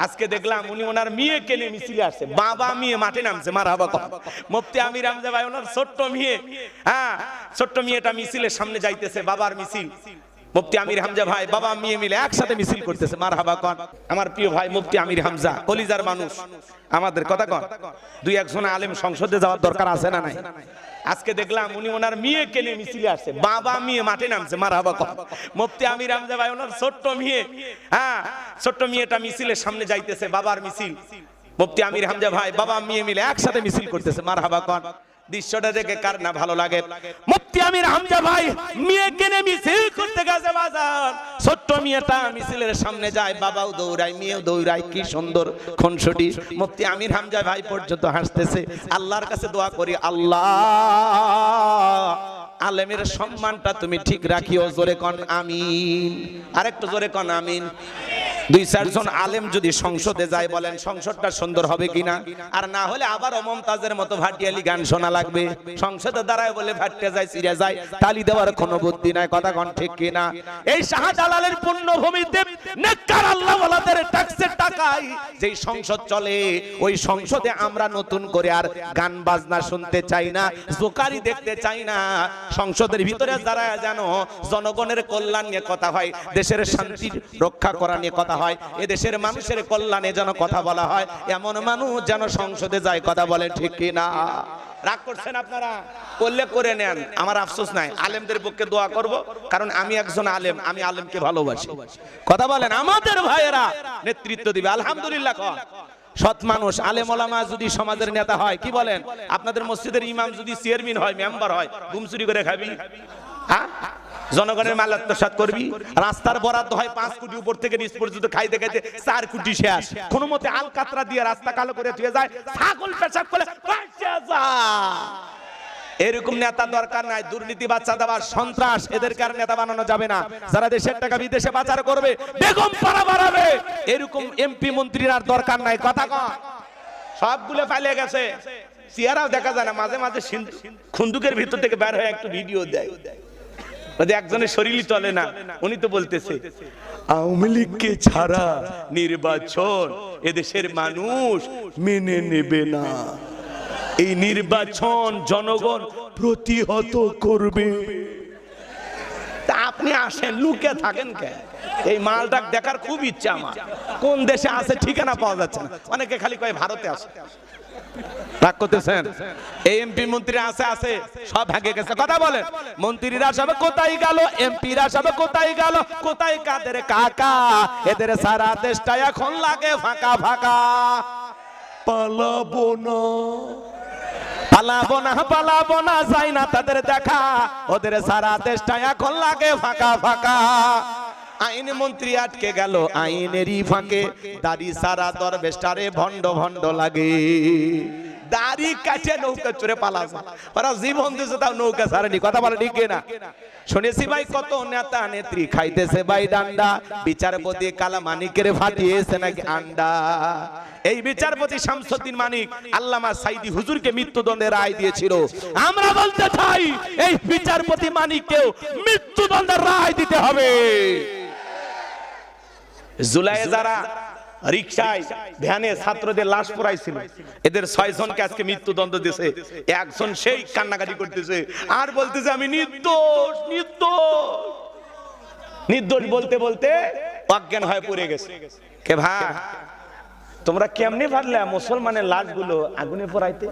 আজকে দেখলাম উনি ওনার মেয়েকে নিয়ে মিছিলে আসছে, বাবা মেয়ে মাঠে নামছে, মারহাবা কর। মুফতি আমির হামজা ভাই ওনার ছোট্ট মেয়ে, হ্যাঁ ছোট্ট মেয়েটা মিছিলের সামনে যাইতেছে, বাবার মিছিল। মুফতি আমির হামজা ভাই বাবা মেয়ে মিলে একসাথে মিছিল করতেছে, মারহাবা কর। আমার প্রিয় ভাই মুফতি আমির হামজা কলিজার মানুষ, আমাদের কথা কর। দুই একজন আলেম সংসদে যাওয়ার দরকার আছে না নাই? আজকে দেখলাম উনি ওনার মেয়েকে নিয়ে মিছিলে আসছে, বাবা মেয়ে মাঠে নামছে, মারহাবা কর। মুফতি আমির হামজা ভাই ওনার ছোট্ট মেয়ে, হ্যাঁ ছোট্ট মেয়েটা মিছিলের সামনে যাইতেছে, বাবার মিছিল। মুফতি আমির হামজা ভাই বাবা মেয়ে মিলে একসাথে মিছিল করতেছে, মারহাবা কর। দৃশ্যটা দেখে কার না ভালো লাগে? মুফতি আমির হামজা ভাই মেয়েকে নিয়ে মিছিল করতে গেছে বাজার, ছোট্ট মেয়েটা মিছিলের সামনে যায়, বাবাও দৌড়ায় মেয়েও দৌড়ায়, কি সুন্দর খুনসুটি। মুফতি আমির হামজা ভাই পর্যন্ত হাসতেছে। আল্লাহর কাছে দোয়া করি, আল্লাহ আলেমের সম্মানটা তুমি ঠিক রাখিও, জোরে কন আমিন। আরেকটু জোরে কন আমিন। দুই চারজন আলেম যদি সংসদে যায়, বলেন সংসদটা সুন্দর হবে কিনা? আর না হলে আবার মমতাজের মতো ভাটিয়ালি গান শোনা লাগবে। সংসদে দাঁড়ায় বলে ভাটতে যায়, সিরিয়া যায়, তালি দেওয়ার কোনো বুদ্ধি নাই, কথা কন ঠিক কিনা? এই শাহজালালের পুণ্যভূমিতে নেককার আল্লাহওয়ালাদের ট্যাক্সের টাকায় যেই সংসদ চলে, ওই সংসদে আমরা নতুন করে আর গান বাজনা শুনতে চাই না, জোকারি দেখতে চাই না। সংসদের ভিতরে দাঁড়ায় যেন জনগণের কল্যাণ নিয়ে কথা হয়, দেশের শান্তি রক্ষা করা নিয়ে কথা হয়, এদেশের মানুষের কল্যাণে যেন কথা বলা হয়, এমন মানুষ যেন সংসদে যায়, কথা বলে ঠিক কিনা? রাগ করছেন আপনারা? করলে করে নেন, আমার আফসোস নাই। আলেমদের পক্ষে দোয়া করব, কারণ আমি একজন আলেম, আমি আলেমকে ভালোবাসি, কথা বলেন। আমাদের ভাইয়েরা নেতৃত্ব দিবে, আলহামদুলিল্লাহ কর। সৎ মানুষ আলেম ওলামা যদি সমাজের নেতা হয়, কি বলেন? আপনাদের মসজিদের ইমাম যদি চেয়ারম্যান হয়, মেম্বার হয়, ঘুম চুরি করে খাবি? হ্যাঁ, জনগণের মাল আত্মসাৎ করবি? রাস্তার বরাদ্দ হয় 5 কোটি, উপর থেকে নিচ পর্যন্ত খাইতে খাইতে 4 কোটি শেষ। কোন মতে আলকাতরা দিয়ে রাস্তা কালো করে ধুয়ে যায়, ছাগল পেশাব করে বাঁচা যায়। এরকম নেতা দরকার নাই। দুর্নীতি, বাচ্চাদাবার, সন্ত্রাস, এদেরকে আর নেতা বানানো যাবে না। যারা দেশের টাকা বিদেশে পাচার করবে, বেগম পাড়া বাড়াবে, এরকম এমপি মন্ত্রীর আর দরকার নাই, কথা কয়। সবগুলো পালিয়ে গেছে, চেহারাও দেখা যায় না। মাঝে মাঝে খুন্দুকের ভিতর থেকে বের হয়ে একটু ভিডিও দেয়, একজনের শরীরই চলে না। উনি তো বলতেছে আওয়ামী লীগকে ছাড়া নির্বাচন এদেশের মানুষ মেনে নেবে না, এই নির্বাচন জনগণ প্রতিহত করবে। তা আপনি আসেন, লুকে থাকেন কেন? এই মালটা দেখার খুব ইচ্ছা আমার। কোন দেশে আছে ঠিকানা পাওয়া যাচ্ছে না। অনেকে খালি কয় ভারতে আছে। রাগ করতেছেন? এই এমপি মন্ত্রীরা আছে, সব ভাগে গেছে, কথা বলেন। মন্ত্রীরা সব কোথায় গেল? এমপিরা সব কোথায় গেল? কোথায় কাদের কাকা? এদের সারা দেশটা এখন লাগে ফাঁকা ফাঁকা। পালাবো না, পালাবো না, পালাবো না, যাই না তাদের দেখা, ওদের সারা দেশটা এখন লাগে ফাঁকা ফাঁকা। আইন মন্ত্রী আটকে গেল আইনেরই ফাঁকে, দাড়ি সারা দরবেশটারে ভণ্ড ভণ্ড লাগে। দাড়ি কাটে নৌকা চড়ে পালাছে, ওরা জীবন দিয়েছে তাও নৌকা ছাড়েনি, কথা বলে ঠিক না? শুনেছি ভাই কত নেতা নেত্রী খাইতেছে ভাই ডান্ডা, বিচারপতি কালা মানিকের ফাটিয়েছে নাকি আন্ডা। এই বিচারপতি শামসুদ্দিন মানিক আল্লামা সাইদি হুজুরকে মৃত্যুদণ্ডের রায় দিয়েছিল। আমরা বলতে চাই এই বিচারপতি মানিককেও মৃত্যুদণ্ডের রায় দিতে হবে। জুলাই যারা রিকশায় ভ্যানে ছাত্রদের লাশ পোড়াইছিল, এদের 6 জনকে আজকে মৃত্যুদণ্ড দিয়েছে। একজন সেই কান্নাকাটি করতেছে আর বলতেছে আমি নির্দোষ নির্দোষ নির্দোষ বলতে বলতে অজ্ঞান হয়ে পড়ে গেছে। কে ভাই, তোমরা কেমনে পারলে মুসলমানের লাশগুলো আগুনে পোড়াইতে?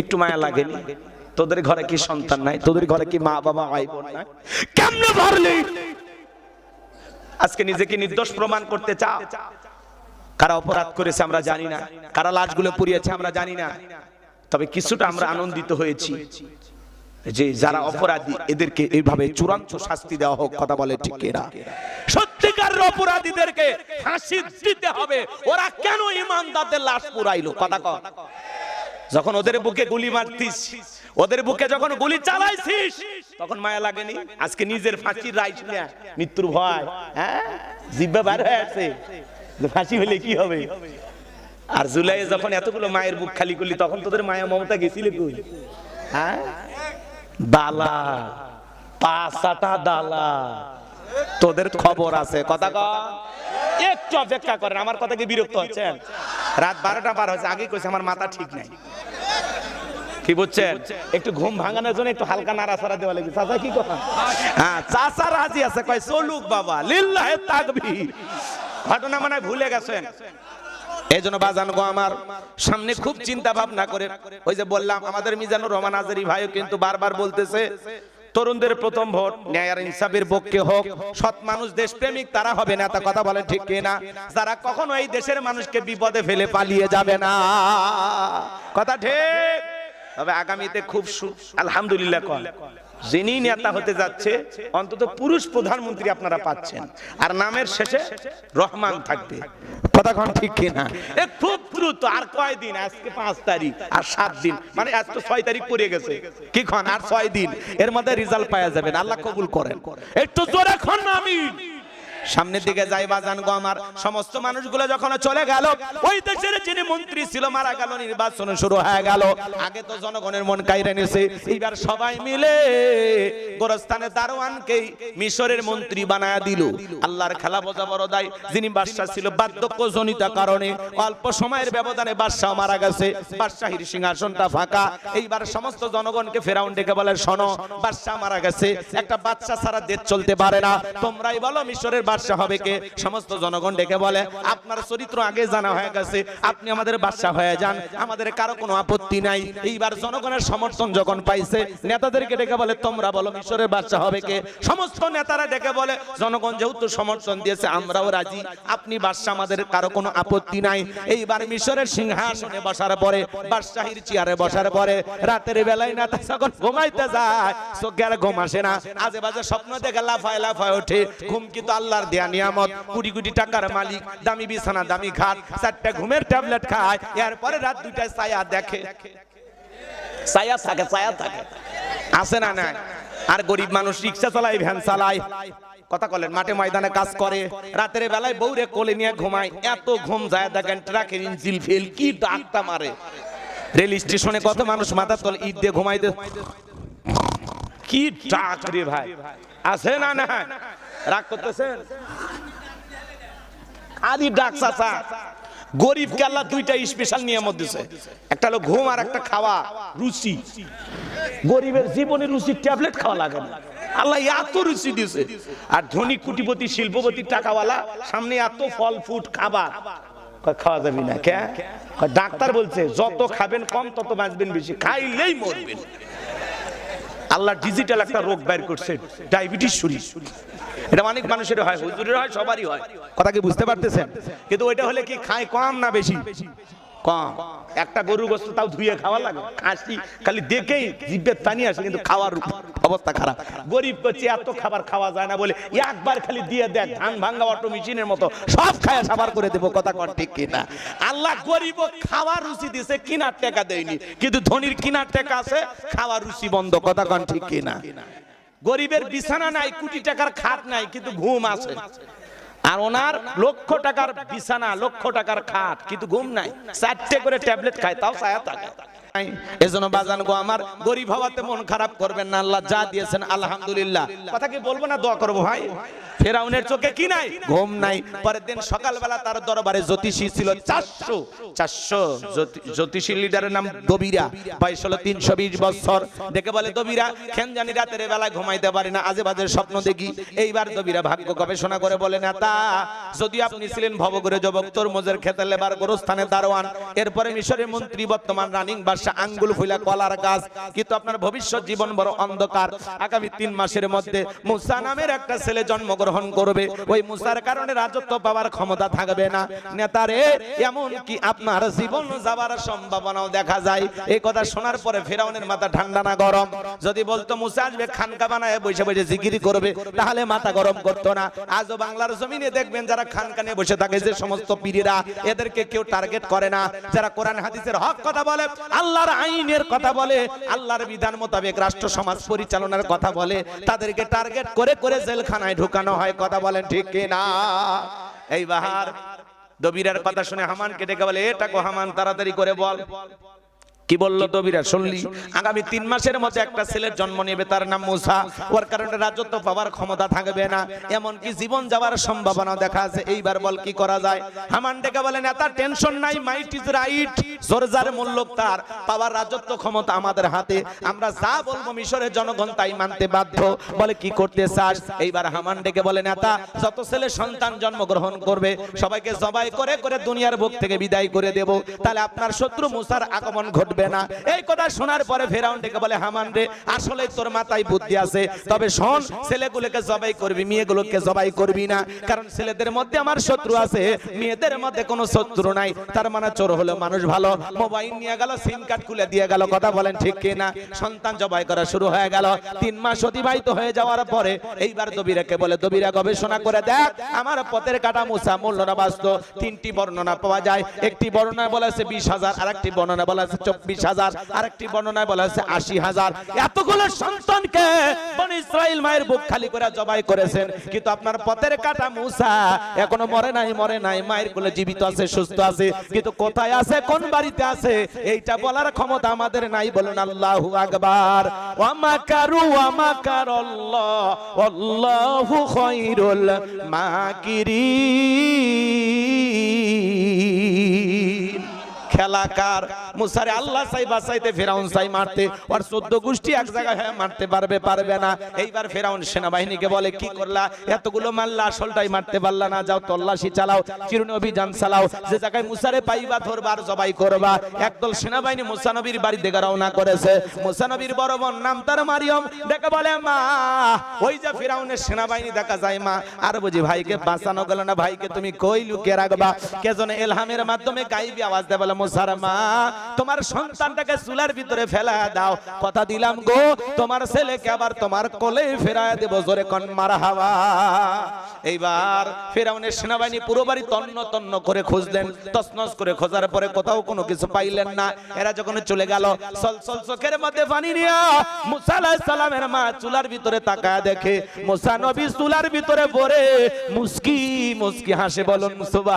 একটু মায়া লাগেনি? তোদের ঘরে কি সন্তান নাই? তোদের ঘরে কি মা বাবা ভাই বোন নাই? কেমনে পারলি? আজকে নিজেকে নির্দোষ প্রমাণ করতে চাও? কারা অপরাধ করেছে আমরা জানি না, কারা লাশগুলো পুড়িয়েছে আমরা জানি না, তবে কিছুটা আমরা আনন্দিত হয়েছি যে যারা অপরাধী এদেরকে এইভাবে চূড়ান্ত শাস্তি দেওয়া হোক, কথা বলে ঠিক এরা। সত্যিকারের অপরাধীদেরকে ফাঁসি দিতে হবে। ওরা কেন ইমানদারদের লাশ পুড়াইলো, কথা কয়? যখন ওদের বুকে গুলি মারতিস, ওদের বুকে যখন গুলি চালাইছিস, তখন মায়া লাগেনি? আজকে নিজের ফাঁসির রায় শুনে মৃত্যুর ভয়, হ্যাঁ জিব্বা বার হয়ে আছে, ফাঁসি হলে কি হবে? আর জুলাই যখন এতগুলো মায়ের বুক খালি করলি, তখন তোদের মায়া মমতা গেছিল কই? হ্যাঁ, দালা 5-8টা দালা, তোদের খবর আছে, কথা কয়? একটু অপেক্ষা করেন, আমার কথা কি বিরক্ত হচ্ছেন? রাত 12টা পার হয়েছে, আগে কইছে আমার মাথা ঠিক নাই, কি বুঝছেন? একটু ঘুম ভাঙানোর জন্য একটু হালকা নাড়াচাড়া দেওয়া লাগবে। চাচা কি কথা? হ্যাঁ, চাচা রাজি আছে, কয় চলুক বাবা, লিল্লাহে তাকবীর। ঘটনা মানে ভুলে গেছেন। এই জন্য বাজান গো আমার, সামনে খুব চিন্তা ভাবনা করে, ওই যে বললাম আমাদের মিজানুর রহমান আজারি ভাইও কিন্তু বারবার বলতেছে তরুণদের প্রথম ভোট ন্যায় আর ইনসাফের পক্ষে হোক, সৎ মানুষ দেশপ্রেমিক তারা হবে নেতা, কথা বলেন ঠিক কিনা? যারা কখনো এই দেশের মানুষকে বিপদে ফেলে পালিয়ে যাবে না, কথা ঠিক। তবে আগামীতে খুব আলহামদুলিল্লাহ কল যিনি নেতা হতে যাচ্ছে অন্তত পুরুষ প্রধানমন্ত্রী আপনারা পাচ্ছেন, আর নামের শেষে রহমান থাকবে, কথা কোন ঠিক কিনা? খুব দ্রুত, আর কয়দিন, আজকে 5 তারিখ, আর 7 দিন, মানে আজ তো 6 তারিখ পড়ে গেছে, কি খন আর 6 দিন, এর মধ্যে রেজাল্ট পাওয়া যাবেন, আল্লাহ কবুল করেন। একটু জোরে খন আমিন। সামনের দিকে যাই বাজান গো আমার, সমস্ত মানুষগুলো যখন চলে গেল, ওই দেশের যিনি মন্ত্রী ছিল মারা গেল, নির্বাচন শুরু হয়ে গেল। আগে তো জনগণের মন কাইরা নিয়েছে, এইবার সবাই মিলে গোরস্থানে দারোয়ানকে মিশরের মন্ত্রী বানায়া দিল। আল্লাহর খেলা বোঝা বড় দায়। যিনি বাদশা ছিল বার্ধক্যজনিত কারণে অল্প সময়ের ব্যবধানে বাদশা মারা গেছে, বাদশাহীর সিংহাসনটা ফাঁকা। এইবার সমস্ত জনগণকে ফেরাউন ডেকে বলে, শোনো, বাদশা মারা গেছে, একটা বাদশা ছাড়া দেশ চলতে পারে না, তোমরাই বলো মিশরের বাদশা হবে কে? সমস্ত জনগণ ডেকে বলে, আপনার চরিত্র আগে জানা হয়ে গেছে, আপনি আমাদের বাদশা হয়ে যান, আমাদের কারো কোনো আপত্তি নাই। এইবার জনগণের সমর্থন যখন পাইছে, নেতাদেরকে ডেকে বলে, তোমরা বলো মিশরের বাদশা হবে কে? সমস্ত নেতারা ডেকে বলে, জনগণ যেহেতু সমর্থন দিয়েছে আমরাও রাজি, আপনি বাদশা, আমাদের কারো কোনো আপত্তি নাই। এইবার মিশরের সিংহাসনে বসার পরে, বাদশাহীর চেয়ারে বসার পরে, রাতের বেলায় নেতা যখন ঘুমাইতে যায়, চোখে আর ঘুম আসে না, আজে বাজে স্বপ্ন দেখে লাফায় লাফায় ওঠে। ঘুম কিন্তু আল্লাহর দেয়া নিয়ামত, কোটি কোটি টাকার মালিক, দামি বিছানা, দামি খাট, 4টা ঘুমের ট্যাবলেট খায়, এরপরে রাত 2টায় ছায়া দেখে, ছায়া থাকে, ছায়া থাকে, আছে না নাই? আর গরিব মানুষ রিক্সা চালায়, ভ্যান চালায়, কথা বলেন, মাঠে ময়দানে কাজ করে, রাতের বেলায় বউরে কোলে নিয়ে ঘুমায়, এত ঘুম যায় দেখেন ট্রাকের ইঞ্জিন ফেল, কি ডাকটা মারে। রেল স্টেশনে কত মানুষ মাথা তলে ইট দিয়ে ঘুমাইতে, কি ডাক রে ভাই, আছে না না? রাগ করতেছেন? আদি ডাক চাচা। গরিবকে আল্লাহ 2টা স্পেশাল নিয়ামত দিয়েছে, একটা হলো ঘুম আর একটা খাওয়া, রুচি। গরিবের জীবনে রুচি ট্যাবলেট খাওয়া লাগে না, আল্লাহ এত রুচি দিয়েছে। আর ধনী কোটিপতি শিল্পপতি টাকাওয়ালা সামনে এত ফল ফুড খাবার, খাওয়া যাবে না কে? ডাক্তার বলছে যত খাবেন কম তত বাঁচবেন বেশি, খাইলেই মরবেন। আল্লাহ ডিজিটাল একটা রোগ বের করছে, ডায়াবেটিস শরীর। এটা অনেক মানুষের হয়, হুজুরের হয়, সবারই হয়, কথা কি বুঝতে পারতেছেন? কিন্তু ওইটা হলে কি খায় কম না বেশি? কম। একটা গরুর গোশত তাও ধুয়ে খাওয়া লাগে, খাসি খালি দেখেই জিভের পানি আসে, কিন্তু খাওয়ার অবস্থা খারাপ। গরিব করছে এত খাবার খাওয়া যায় না বলে একবার খালি দিয়ে দেখ, ধান ভাঙ্গা অটো মেশিনের মতো সব খায়া সাবার করে দেবো, কথা কর ঠিক কিনা? আল্লাহ গরিব খাওয়ার রুচি দিয়েছে, কিনার টাকা দেয়নি, কিন্তু ধনীর কিনার টাকা আছে, খাওয়ার রুচি বন্ধ, কথা কন ঠিক কিনা? গরিবের বিছানা নাই, কোটি টাকার খাট নাই, কিন্তু ঘুম আছে। আর ওনার লক্ষ টাকার বিছানা, লক্ষ টাকার খাট, কিন্তু ঘুম নাই, 4টে করে ট্যাবলেট খায়, তাও ছায়া থাকে। এজন্য বাজান গো আমার, গরিব হওয়াতে মন খারাপ করবেন না, আল্লাহ যা দিয়েছেন আলহামদুলিল্লাহ। কথা কি বলবো না, দোয়া করবো ভাই? ফেরাউনের চোখে কি নাই? ঘুম নাই। পরের দিন সকালবেলা তার দরবারে জ্যোতিষী ছিল 400 জ্যোতিষী লিডারের নাম দবিরা, বয়স হলো 320 বছর। দেখে বলে, দবিরা কেন জানি রাতের বেলা ঘুমাইতে পারি না, আজে বাজে স্বপ্ন দেখি। এইবার দবিরা ভাগ্য গবেষণা করে বলে, নেতা যদি আপনি ছিলেন ভবঘুরে যুবক, তরমুজের খেতে লেবার, গোরস্থানে দারোয়ান, এরপরে মিশরের মন্ত্রী, বর্তমান রানিং বাদশা, আঙ্গুল ফুলা কলার গাছ, কিন্তু আপনার ভবিষ্যৎ জীবন বড় অন্ধকার। আগামী 3 মাসের মধ্যে মুসা নামের একটা ছেলে জন্মগ্রহণ করবে, ওই মুসার কারণে রাজত্ব পাওয়ার ক্ষমতা থাকবে না। নেতারে এমন কি আপনার জীবন যাবার সম্ভাবনাও দেখা যায়। এই কথা শোনার পরে ফেরাউনের মাথা ঠান্ডা না গরম? যদি বলতো মুসা আসবে খানকা বানায় বসে বসে জিকিরি করবে, তাহলে মাথা গরম করতো না। আজও বাংলার জমিনে দেখবেন যারা খানকানে বসে থাকে, যে সমস্ত পীরেরা, এদেরকে কেউ টার্গেট করে না। যারা কোরআন হাদিসের হক কথা বলে, আল্লাহর আইনের কথা বলে, আল্লাহর বিধান মোতাবেক রাষ্ট্র সমাজ পরিচালনার কথা বলে, তাদেরকে টার্গেট করে করে জেলখানায় ঢুকানো হয়, কথা বলেন ঠিক কিনা? এইবার দবিরার কথা শুনে হামানকে ডেকে বলে, এটা কো হামান, তাড়াতাড়ি করে বল, কি বললো দবিরা শুনলি? আগামী 3 মাসের মধ্যে একটা ছেলের জন্ম নেবে, তার নাম মুসা। ওর কারণে রাজত্ব পাওয়ার ক্ষমতা থাকবে না, এমনকি জীবন যাওয়ার সম্ভাবনা দেখা আছে। এইবার বল কি করা যায়? হামান ডেকে বলেন, এত টেনশন নাই, মাইট ইজ রাইট, জোরজার মুল্লুক তার, পাওয়ার রাজত্ব ক্ষমতা আমাদের হাতে, আমরা যা বলবো মিশরের জনগণ তাই মানতে বাধ্য। বলে কি করতে চাস? এইবার হামান ডেকে বলেন, এতা যত ছেলে সন্তান জন্মগ্রহণ করবে সবাইকে জবাই করে করে দুনিয়ার বুক থেকে বিদায় করে দেব, তাহলে আপনার শত্রু মুসার আগমন ঘটবে না। এই কথা শোনার পরে ফেরাউন ডেকে বলে, হামান রে, আসলে তোর মাথায় বুদ্ধি আছে, তবে শোন, ছেলেগুলোকে জবাই করবি, মেয়েগুলোকে জবাই করবি না, কারণ ছেলেদের মধ্যে আমার শত্রু আছে, মেয়েদের মধ্যে কোনো শত্রু নাই। তার মানে চোর হলো মানুষ ভালো, মোবাইল নিয়ে গেল, সিম কার্ড খুলে দিয়ে গেল, কথা বলেন ঠিক কিনা? সন্তান জবাই করা শুরু হয়ে গেল। 3 মাস অতিবাহিত হয়ে যাওয়ার পরে এইবার দবিরাকে বলে, দবিরা গবেষণা করে দেখ, আমার পথের কাটা মুসা মূল্য না বাস্তব। 3টি বর্ণনা পাওয়া যায়, একটি বর্ণনায় বলা আছে 20,000, আরেকটি বর্ণনা বলা আছে 24,000, আরেকটি বর্ণনায় বলা আছে 80,000। এতগুলো সন্তানকে বনি ইসরাইল মায়ের বুক খালি করে জবাই করেছেন, কিন্তু আপনার পথের কাটা মুসা এখনো মরে নাই, মায়ের কোলে জীবিত আছে, সুস্থ আছে, কিন্তু কোথায় আছে, কোন বাড়িতে আছে, এইটা বলার ক্ষমতা আমাদের নাই। বলুন আল্লাহু আকবার। ওয়া মাকারু ওয়া মাকারাল্লাহ আল্লাহু খায়রুল মাকিরিন। খেলাকার মুসারে আল্লাহ চাই বাঁচাইতে, ফেরাউন চাই মারতে, আর 14 গোষ্ঠী এক জায়গায় হয়ে মারতে পারবে না। এইবার ফেরাউন সেনাবাহিনীকে বলে, কি করলা, এতগুলো মারলা, আসলটাই মারতে পারলা না, যাও তল্লাশি চালাও, চিরুনি অভিযান চালাও, যে জায়গায় মুসারে পাইবা ধরবার জবাই করবা। একদল সেনাবাহিনী মুসা নবীর বাড়ি দিকে রওনা করেছে। মুসা নবীর বড় বোন নাম তার মারিয়ম, ডেকে বলে, মা, ওই যে ফেরাউনের সেনাবাহিনী দেখা যায় মা, আর বুঝি ভাইকে বাঁচানো গেল না, ভাইকে তুমি কই লুকিয়ে রাখবা? কে যেন এলহামের মাধ্যমে গাইবি আওয়াজ দেয়, বলে, মুসার মা, তোমার সন্তানটাকে চুলার ভিতরে ফেলা দাও, কথা দিলাম গো, তোমার ছেলেকে আবার তোমার কোলে ফেরায় দেব, জোরে কোন মারহাবা। এইবার ফেরাউনের সেনাবাহিনী পুরো বাড়ি তন্ন তন্ন করে খুঁজলেন, তছনছ করে খোঁজার পরে কোথাও কোনো কিছু পাইলেন না। এরা যখন চলে গেল, সলসল চোখের মধ্যে পানি নিয়ে মুসা আলাইহিস সালামের মা চুলার ভিতরে তাকায় দেখে মুসা নবী চুলার ভিতরে পড়ে মুস্কি মুস্কি হাসে। বলুন সুবহান।